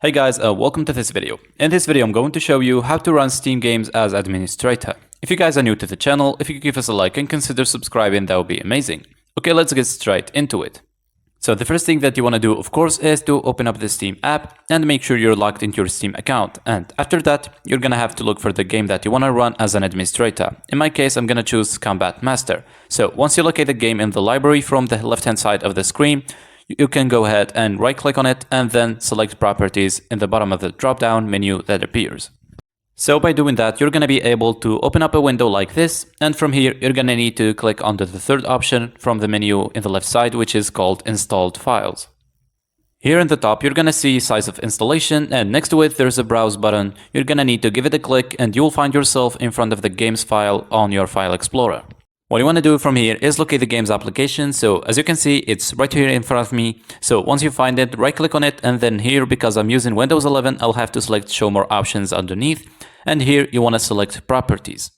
Hey guys, welcome to this video. In this video, I'm going to show you how to run Steam games as administrator. If you guys are new to the channel, if you could give us a like and consider subscribing, that would be amazing. Okay, let's get straight into it. So the first thing that you want to do, of course, is to open up the Steam app and make sure you're logged into your Steam account. And after that, you're going to have to look for the game that you want to run as an administrator. In my case, I'm going to choose Combat Master. So once you locate the game in the library from the left-hand side of the screen, you can go ahead and right-click on it and then select Properties in the bottom of the drop-down menu that appears. So by doing that, you're going to be able to open up a window like this, and from here you're going to need to click onto the third option from the menu in the left side, which is called Installed Files. Here in the top, you're going to see Size of Installation, and next to it there's a Browse button. You're going to need to give it a click and you'll find yourself in front of the games file on your File Explorer. What you want to do from here is locate the game's application. So as you can see, it's right here in front of me. So once you find it, right click on it, and then here, because I'm using Windows 11, I'll have to select Show More Options underneath. And here you want to select Properties.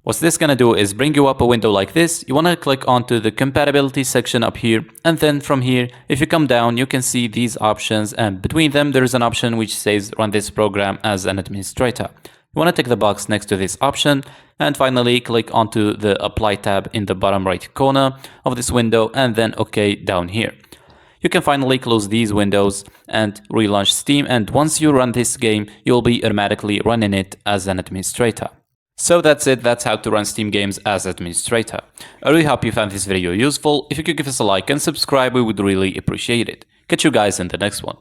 What this going to do is bring you up a window like this. You want to click onto the compatibility section up here. And then from here, if you come down, you can see these options. And between them, there is an option which says run this program as an administrator. You want to tick the box next to this option and finally click onto the Apply tab in the bottom right corner of this window and then OK down here. You can finally close these windows and relaunch Steam, and once you run this game, you'll be automatically running it as an administrator. So that's it, that's how to run Steam games as administrator. I really hope you found this video useful. If you could give us a like and subscribe, we would really appreciate it. Catch you guys in the next one.